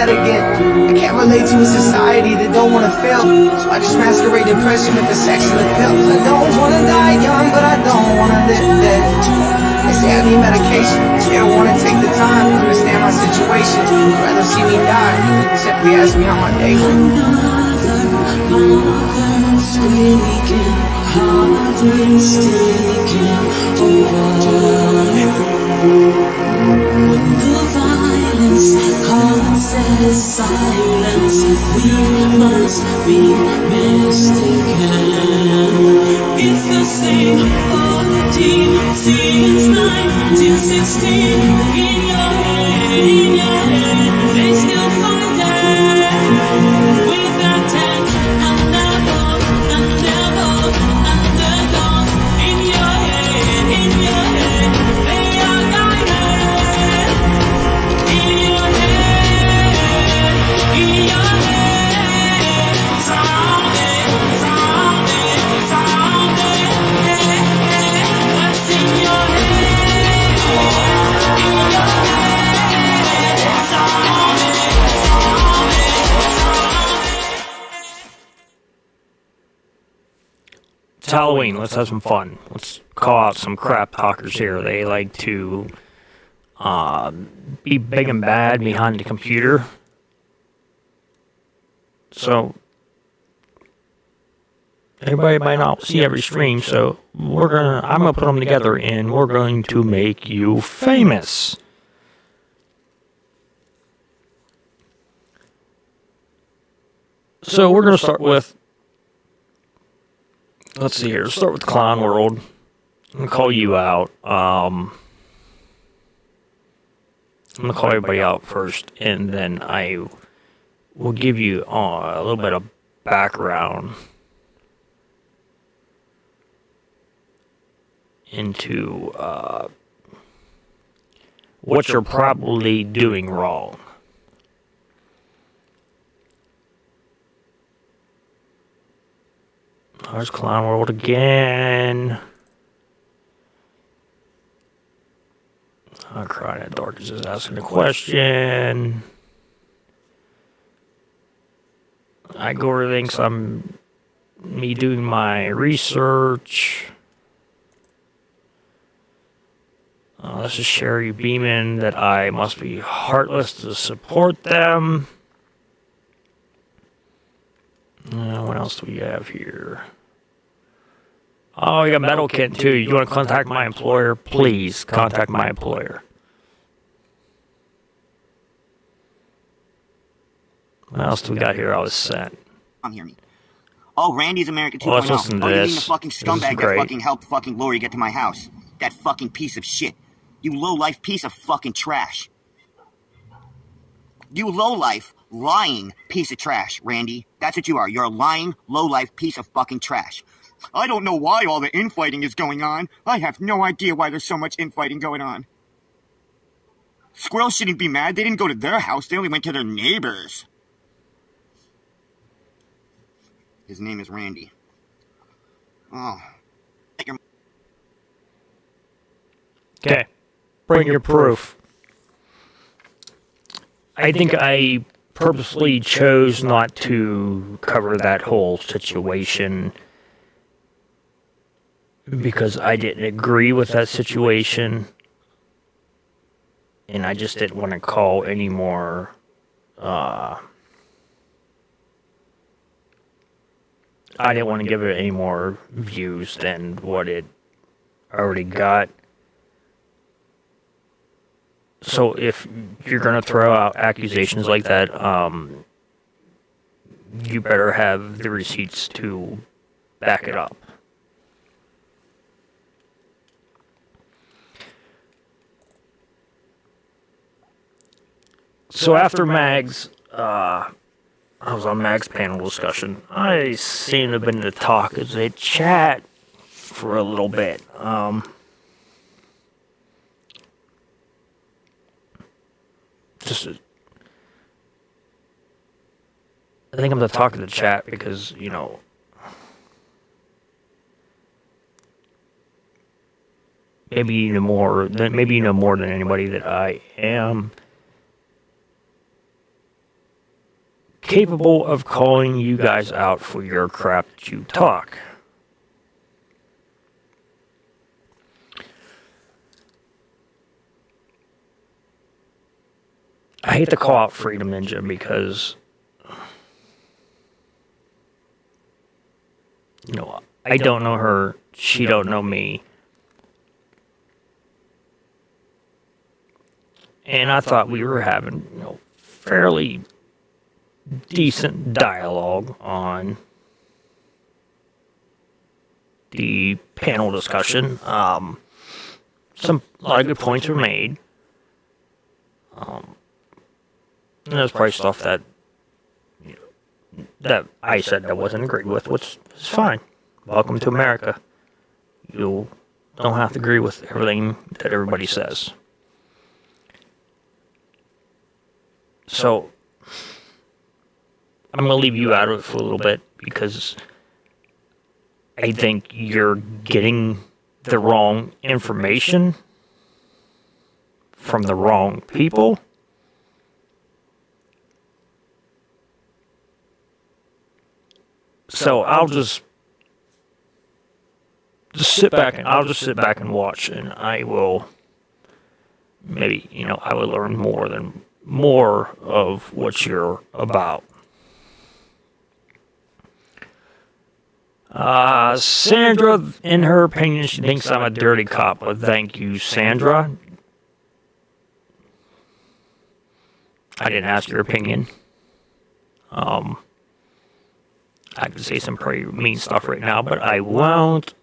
that again. I can't relate to a society that don't wanna fail, so I just masquerade depression with the sex and the pills. I don't wanna die young, but I don't wanna live dead. They say I need medication, they don't wanna take the time to understand my situation. They'd rather see me die, simply ask me how my day went. Speaking, heart is taking over. When the violence causes silence, we must be mistaken. It's the same 14 since 1916. In your head, they still find that with that tag. It's Halloween. Let's have some fun. Let's call out some crap talkers here. They like to be big and bad behind the computer. So everybody might not see every stream. So I'm gonna put them together, and we're going to make you famous. So we're gonna start with. Let's see here. Start with Clown World. I'm going to call you out. I'm going to call everybody out first, and then I will give you a little bit of background into what you're probably doing wrong. There's Clown World again. Oh, crying at dark is just asking a question. Igor thinks I'm me doing my research. This is Sherry Beeman that I must be heartless to support them. What else do we have here? Oh, you got Metal Kit too. You want to contact my employer? Please contact my employer. What else do we got here? I was sent. Hear me. Oh, Randy's American 2.0. Well, let's listen to You're this. being the fucking scumbag that fucking helped fucking Lori get to my house. That fucking piece of shit. You low-life piece of fucking trash. You low-life, lying piece of trash, Randy. That's what you are. You're a lying, low-life piece of fucking trash. I don't know why all the infighting is going on. I have no idea why there's so much infighting going on. Squirrels shouldn't be mad. They didn't go to their house. They only went to their neighbors. His name is Randy. Oh. Okay. Bring your proof. I think I purposely chose not to cover that whole situation because I didn't agree with that situation, and I just didn't want to call any more I didn't want to give it any more views than what it already got. So if you're going to throw out accusations like that, you better have the receipts to back it up. So after Mag's, I was on Mag's panel discussion, I seem to have been to talk as they chat for a little bit. I think I'm going to talk to the chat because, you know, maybe you know more than anybody that I am capable of calling you guys out for your crap that you talk. I hate to call out Freedom Ninja because, I don't know her, she don't know me. And I thought we were having, fairly decent dialogue on the panel discussion. A lot of good points were made. And there's probably stuff that that I said that wasn't agreed with, which is fine. Welcome to America. You don't have to agree with everything that everybody says. So, I'm going to leave you out of it for a little bit because I think you're getting the wrong information from the wrong people. So I'll just sit back and watch, and I will maybe I will learn more of what you're about. Sandra, in her opinion, she thinks I'm a dirty cop. Well, thank you, Sandra. I didn't ask your opinion. I could say some pretty mean stuff right now, but I won't.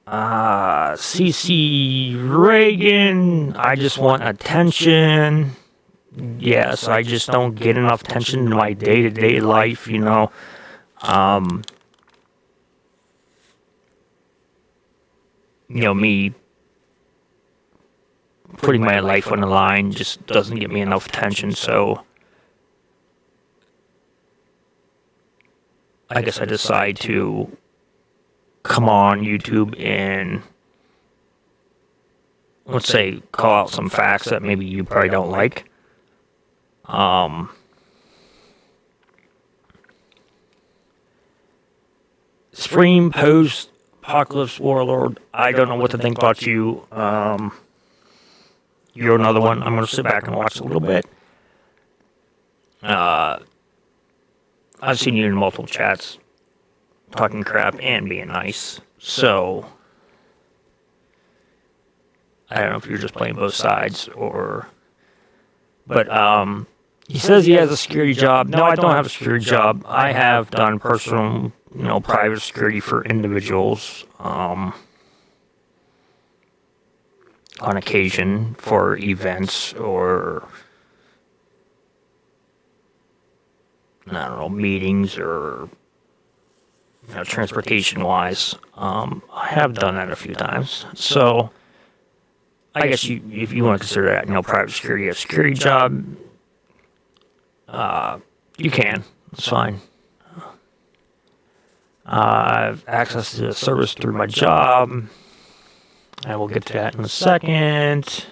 CC Reagan, I just want attention. Yes, I just don't get enough attention in my day-to-day life, me putting my life on the line just doesn't get me enough attention, so I guess I decide to come on YouTube and, let's say, call out some facts that maybe you probably don't like. Scream Post Apocalypse Warlord, I don't know what to think about you. You're another one. I'm going to sit back and watch a little bit. I've seen you in multiple chats talking crap and being nice. So, I don't know if you're just playing both sides or... But, he says he has a security job. No, I don't have a security job. I have done personal, private security for individuals, on occasion for events or, I don't know, meetings or, transportation-wise. I have done that a few times. So, I guess if you want to consider that, private security a security job, you can. It's fine. I have access to the service through my job. I will get to that in a second.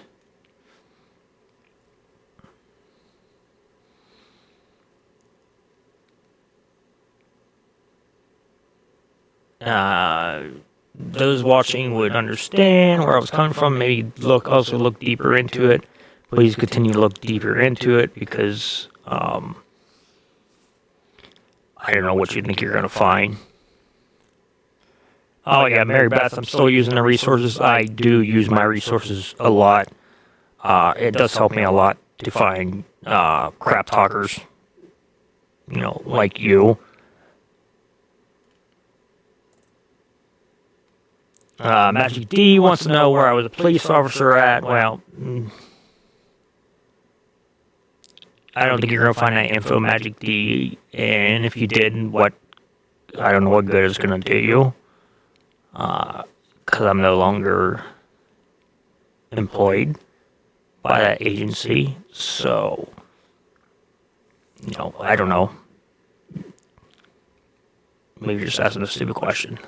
Those watching would understand where I was coming from. Maybe also look deeper into it. Please continue to look deeper into it because I don't know what you think you're going to find. Oh yeah, Mary Beth, I'm still using the resources. I do use my resources a lot. It does help me a lot to find crap talkers, like you. Magic D wants to know where I was a police officer at. Well, I don't think you're going to find that info, Magic D. And if you did, I don't know what good it's going to do you. Because I'm no longer employed by that agency. So, I don't know. Maybe you're just asking a stupid question.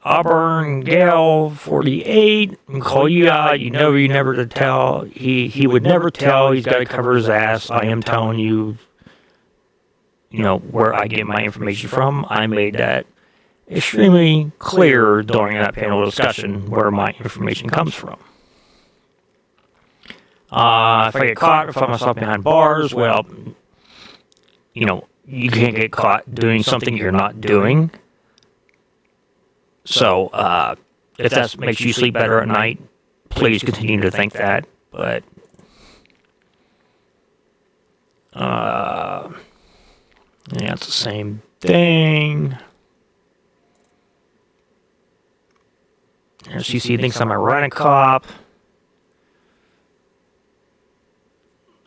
Auburn Gale 48 and call you out. You know you never to tell. He would never tell. He's got to cover his ass. I am telling you, where I get my information from. I made that extremely clear during that panel discussion where my information comes from. If I get caught, if I find myself behind bars, well, you can't get caught doing something you're not doing. So, if that makes you sleep better at night, please continue to think that. But, yeah, it's the same thing. CC thinks I'm a rent-a-cop.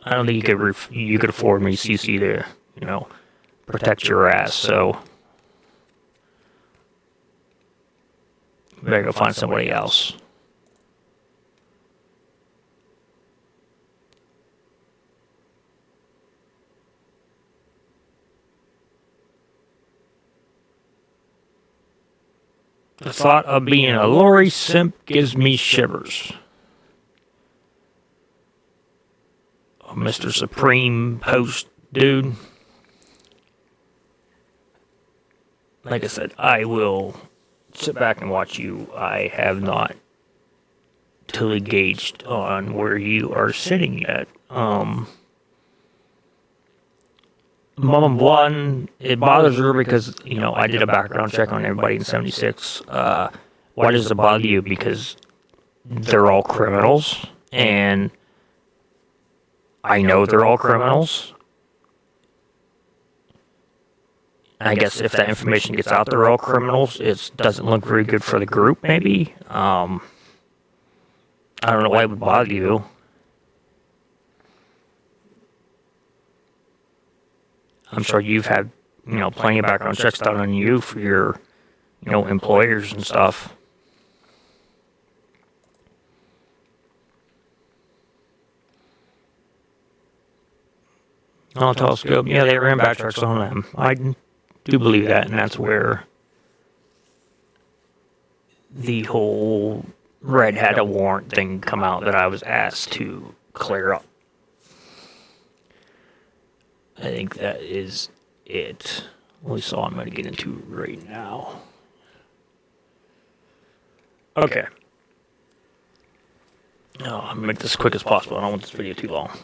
I don't think you could afford me, CC, to, protect your ass, so you better go find somebody else. The thought of being a Lori simp gives me shivers. Oh, Mr. Supreme Post dude. Like I said, I will sit back and watch you. I have not totally gauged on where you are sitting yet. Mom 1, it bothers her because, I did a background check on everybody in 76. Why does it bother you? Because they're all criminals, and I know they're all criminals. I guess if that information gets out, they're all criminals. It doesn't look very good for the group, maybe. I don't know why it would bother you. I'm sure you've had, plenty of background checks done on you for your, employers and stuff. Oh, telescope. Yeah, they ran backtracks on them. I do believe that, and that's where the whole Red had a warrant thing come out that I was asked to clear up. I think that is it. At least all I'm going to get into right now. Okay. Oh, I'm going to make this as quick as possible. I don't want this video too long.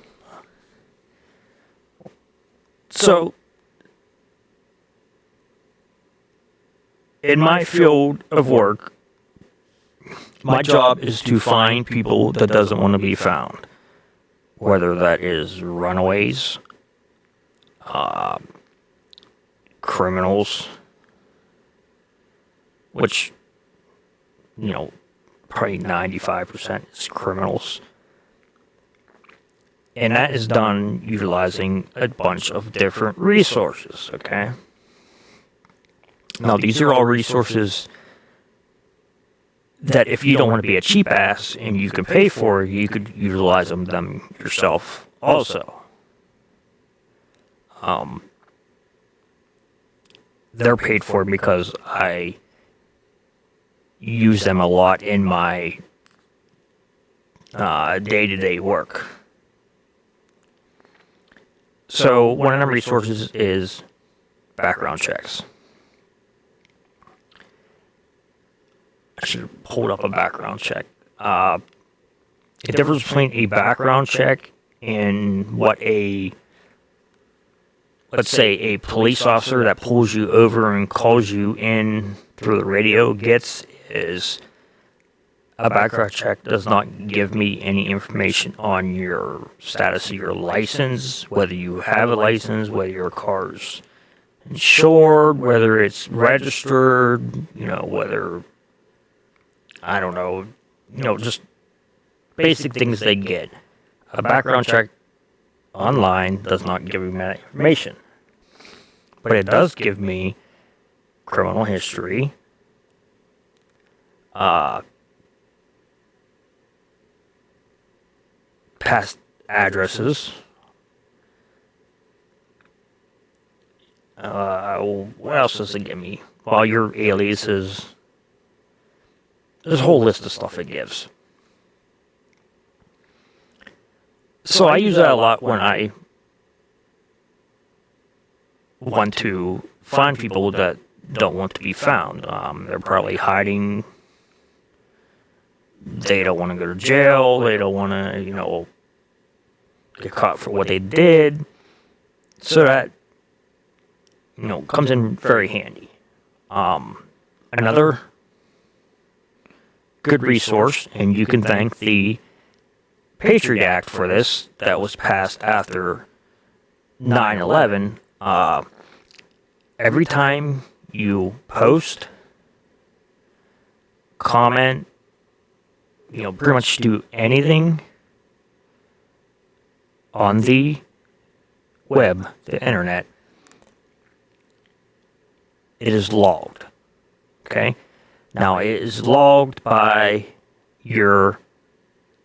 So, in my field of work, my job is to find people that doesn't want to be found. Whether that is runaways, criminals, which, probably 95% is criminals. And that is done utilizing a bunch of different resources, okay? Now, these are all resources that if you don't want to be a cheap ass and you can pay for, you could utilize them yourself also. They're paid for because I use them a lot in my day-to-day work. So one of the resources is background checks. I should hold up a background check. The difference between a background check and what let's say a police officer that pulls you over and calls you in through the radio gets is a background check does not give me any information on your status of your license, whether you have a license, whether your car's insured, whether it's registered, whether, I don't know, just basic things they get. A background check online does not give me that information. But it does give me criminal history, past addresses, what else does it give me? Well, your aliases, There's a whole list of stuff it gives. So I use that a lot when I want to find people that don't want to be found. They're probably hiding. They don't want to go to jail. They don't want to, get caught for what they did. So that, comes in very handy. Another good resource, and you can thank the Patriot Act for this, that was passed after 9/11. Every time you post, comment, pretty much do anything on the web, the internet, it is logged. Okay? Now, it is logged by your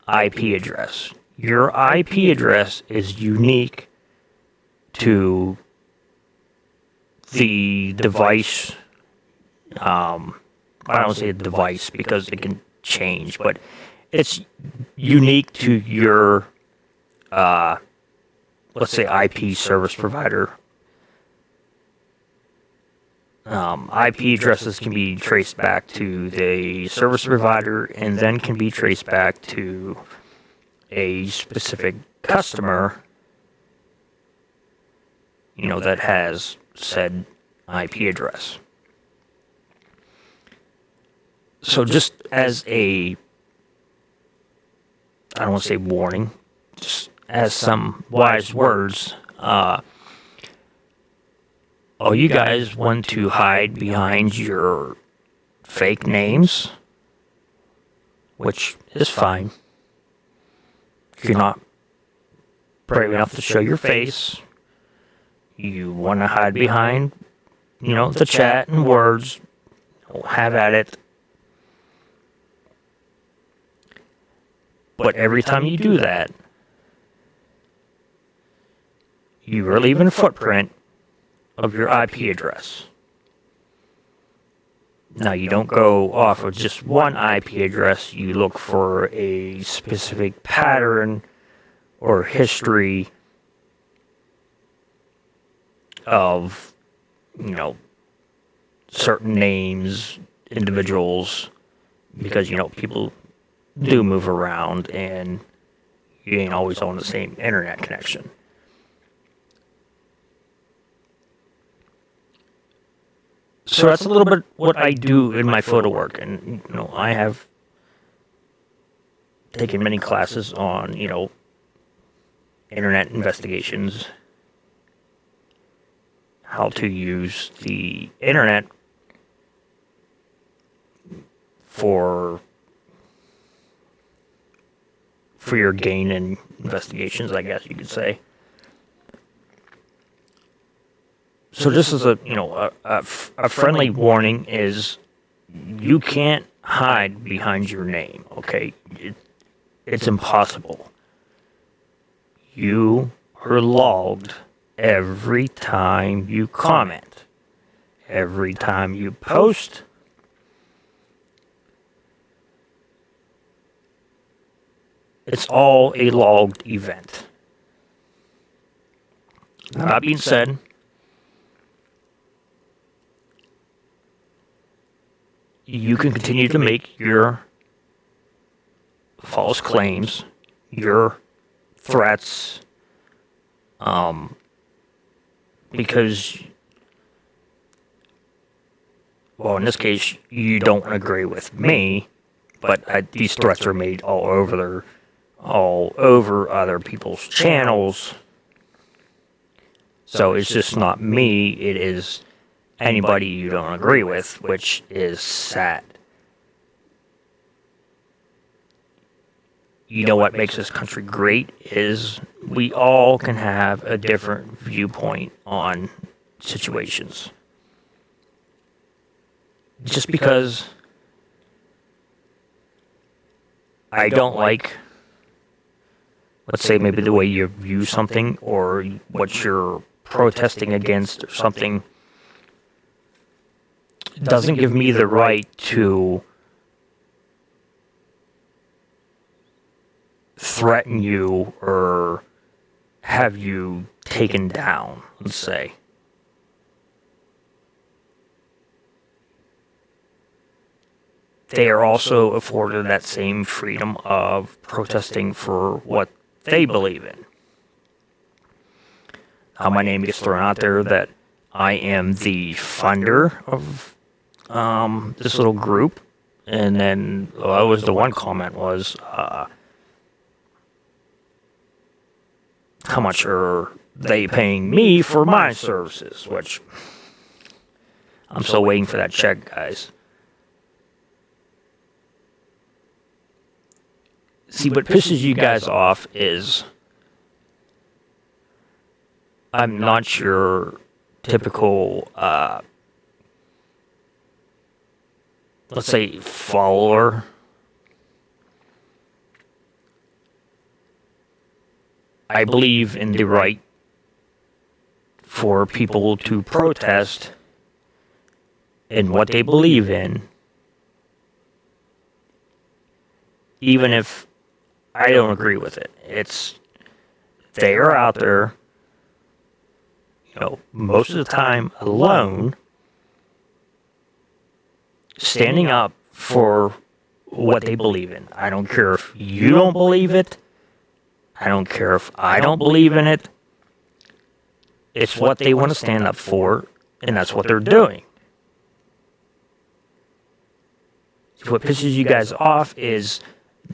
IP address. Your IP address is unique to the device. I don't say device because it can change, but it's unique to your, let's say, IP service provider. IP addresses can be traced back to the service provider and then can be traced back to a specific customer, that has said IP address. So just as a, I don't want to say warning, just as some wise words, you guys want to hide behind your fake names, which is fine. If you're not brave enough to show your face, you want to hide behind, the chat and words, have at it. But every time you do that, you are leaving a footprint of your IP address. Now, you don't go off of just one IP address. You look for a specific pattern or history of, certain names, individuals, because, people do move around and you ain't always on the same internet connection. So that's a little bit what I do in my photo work, and I have taken many classes on internet investigations, how to use the internet for your gain in investigations, I guess you could say. So just as a friendly warning is, you can't hide behind your name, okay? It's impossible. You are logged every time you comment, every time you post. It's all a logged event. That being said, you can continue to make your false claims, your threats, because, well, in this case, you don't agree with me, but these threats are made all over other people's channels. So it's just not me, it is anybody you don't agree with, which is sad. You know what makes this country great is we all can have a different viewpoint on situations. Just because I don't like, let's say, maybe the way you view something or what you're protesting against or something, doesn't give me the right to threaten you or have you taken down, let's say. They are also afforded that same freedom of protesting for what they believe in. My name gets thrown out there that I am the funder of this little group, and then the one comment was, how much are they paying me for my services? Which I'm still waiting for that check, guys. See, what pisses you guys off is I'm not your typical, let's say, follower. I believe in the right for people to protest in what they believe in, even if I don't agree with it. They are out there, most of the time alone, standing up for what they believe in. I don't care if you don't believe it. I don't care if I don't believe in it. It's what they want to stand up for, and that's what they're doing. What pisses you guys off is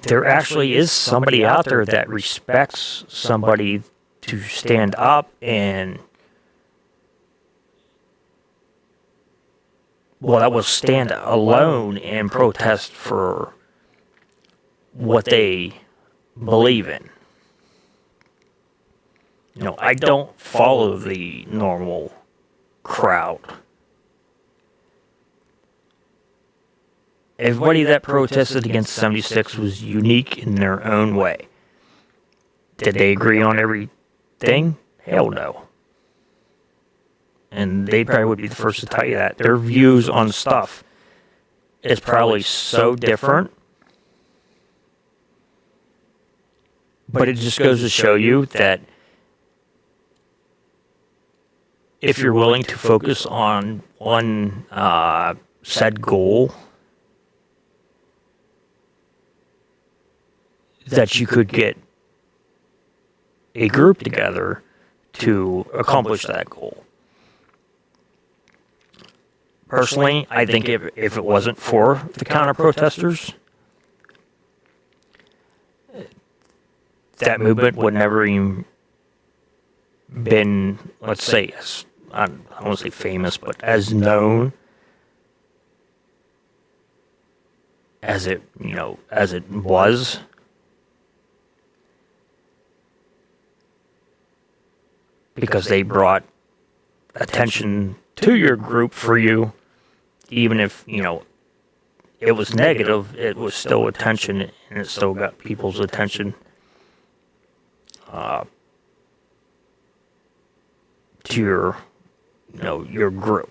there actually is somebody out there that respects somebody to stand up and, that will stand alone and protest for what they believe in. I don't follow the normal crowd. Everybody that protested against 76 was unique in their own way. Did they agree on everything? Hell no. And they probably would be the first to tell you that. Their views on stuff is probably so different. But it just goes to show you that if you're willing to focus on one said goal, that you could get a group together to accomplish that goal. Personally, I think if it wasn't for the counter-protesters, that movement would never even been, let's say, I don't want to say famous, but as known as it was. Because they brought attention to your group for you, even if, it was negative, it was still attention, and it still got people's attention to your group.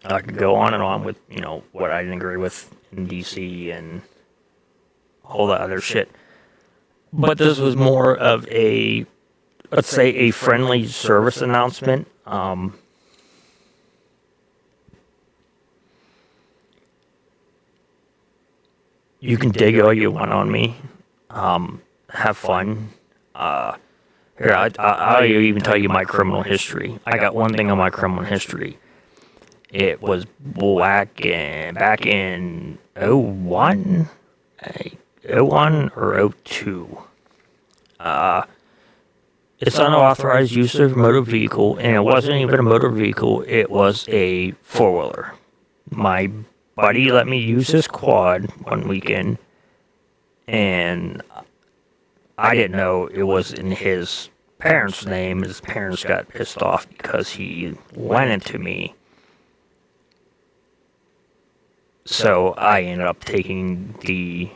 I could go on and on with, what I didn't agree with in DC and all that other shit. But this was more of a, let's say, a friendly service announcement. You can dig all you want on me. Have fun. Here, I'll even tell you my criminal history. I got one thing on my criminal history. It was back in 01 or 02. It's unauthorized use of a motor vehicle, and it wasn't even a motor vehicle, it was a four-wheeler. My buddy let me use his quad one weekend, and I didn't know it was in his parents' name. His parents got pissed off because he lent it to me. So I ended up taking the,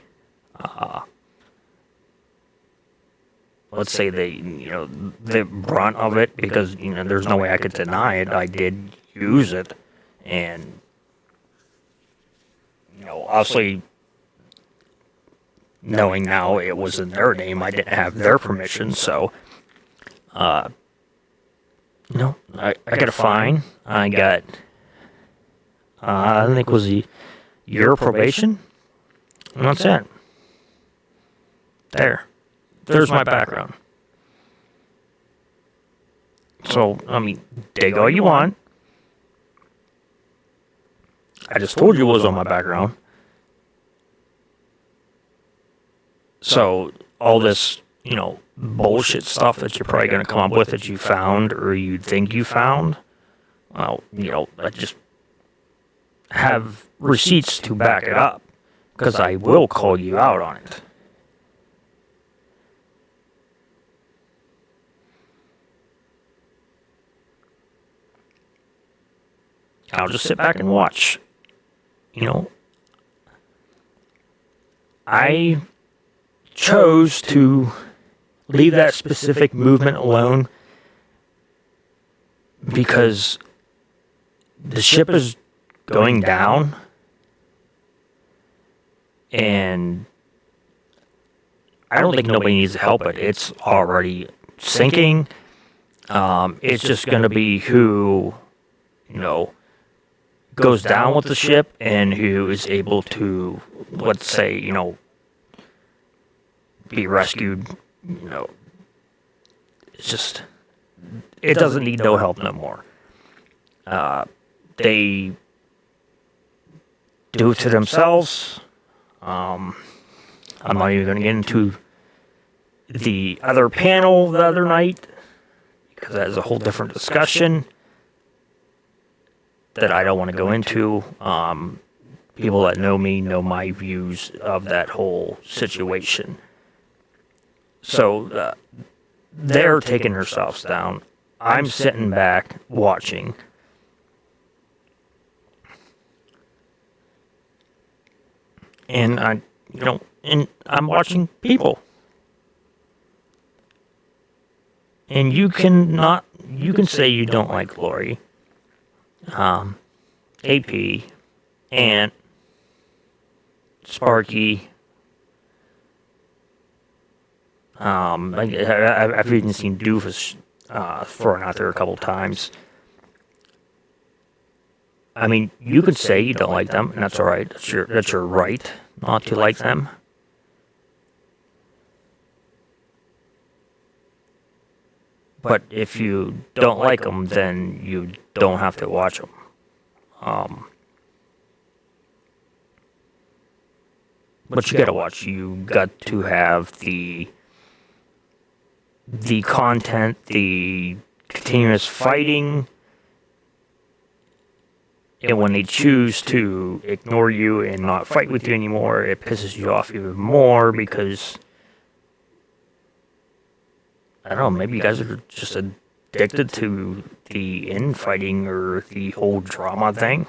let's say the brunt of it, because, there's no way I could deny it. I did use it, and, obviously, knowing now it was in their name. I didn't have their permission, so I got a fine. I got I think it was a year of probation, and that's it. There's my background. So, I mean, dig all you want. I just told you what was on my background. So, all this, bullshit stuff that you're probably going to come up with that you found or you think you found, well, I just have receipts to back it up. Because I will call you out on it. I'll just sit back and watch. I chose to leave that specific movement alone because the ship is going down, and I don't think nobody needs to help it. It's already sinking. It's just going to be who, goes down with the ship and who is able to, let's say, be rescued. It's just, it doesn't need no help no more. They do it to themselves. I'm not even going to get into the other panel the other night because that is a whole different discussion that I don't want to go into. People that know me know my views of that whole situation. So they're taking themselves down. I'm sitting back watching. And I'm watching people. And you can say you don't like Lori, AP, Ant, Sparky. I've even seen Doofus thrown out there a couple times. I mean, you could say you don't like them, and that's all right. That's your right not to like them. But if you don't like them, then you don't have to watch them. But you gotta watch. You got to have the content, the continuous fighting, and when they choose to ignore you and not fight with you anymore, it pisses you off even more because, I don't know, maybe you guys are just addicted to the infighting or the whole drama thing.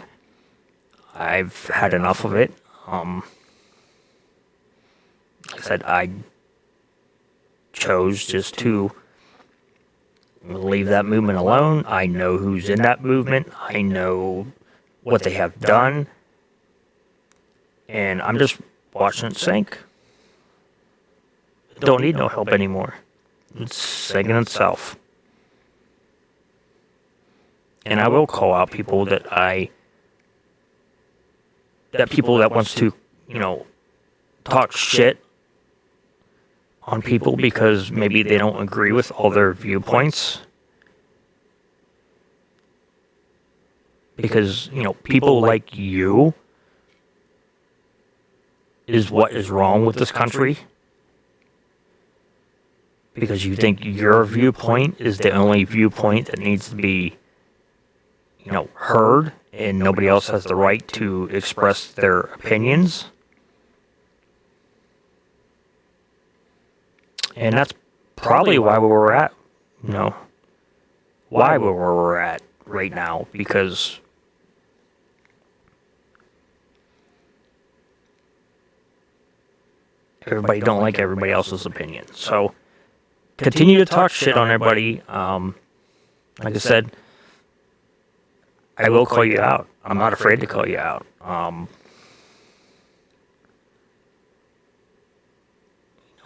I've had enough of it. Like I said, I chose just to leave that movement alone. I know who's in that movement. I know what they have done. And I'm just watching it sink. Don't need no help anymore. It's sinking itself. And I will call out people that people that wants to, talk shit on people because maybe they don't agree with all their viewpoints. Because, people like you is what is wrong with this country. Because you think your viewpoint is the only viewpoint that needs to be, heard, and nobody else has the right to express their opinions. And that's probably why we're at, why we're at right now, because everybody don't like everybody else's opinion. So continue to talk shit on everybody. Like I said, I will call you out. I'm not afraid to call you out.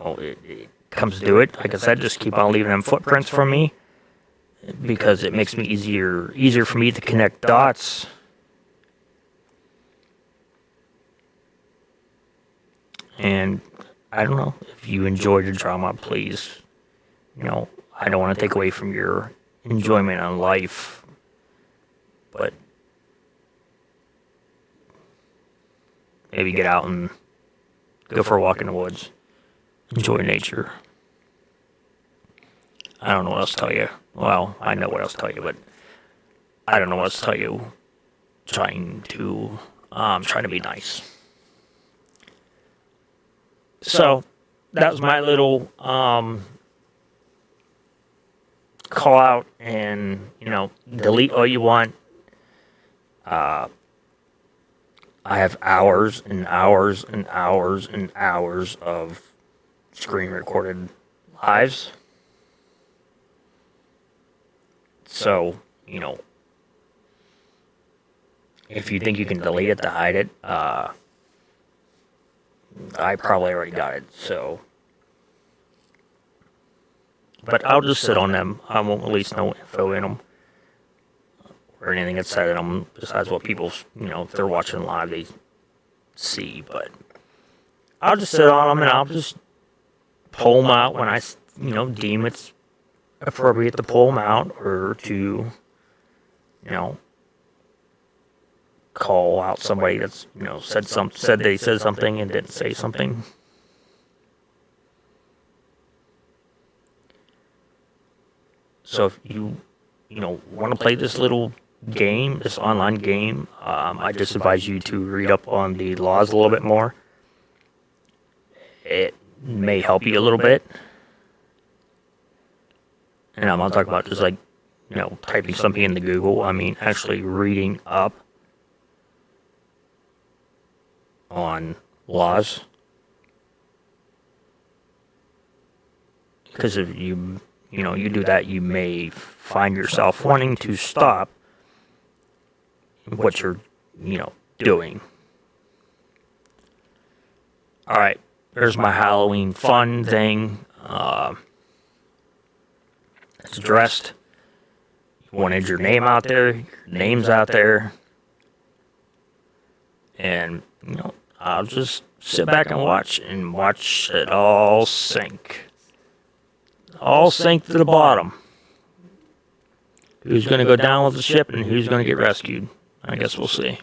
it comes to it, like I said, just keep on leaving them footprints for me, because it makes me easier for me to connect dots. And I don't know, if you enjoyed the drama, please, I don't want to take away from your enjoyment on life, but maybe get out and go for a walk in the woods, enjoy nature. I don't know what else to tell you. Well, I know what else to tell you, but I don't know what else to tell you. Trying to be nice. So that was my little call out, and delete all you want. I have hours and hours and hours and hours of screen recorded lives. So, if you think you can delete it to hide it, I probably already got it, so. But I'll just sit on them. I won't release no info in them, or anything that's said in them, besides what people, if they're watching live, they see. But I'll just sit on them, and I'll just pull them out when I, deem it's appropriate to pull them out, or to, call out somebody that's, said they said something and didn't say something. So if you, want to play this little game, this online game, I just advise you to read up on the laws a little bit more. It may help you a little bit. And I'm not talking about just like, typing something into Google. I mean, actually reading up on laws. Because if you do that, you may find yourself wanting to stop what you're, doing. Alright, there's my Halloween fun thing. It's addressed. You wanted your name out there, your name's out there. And, I'll just sit back and watch it all sink. All sink to the bottom. Who's going to go down with the ship and who's going to get rescued? I guess we'll see.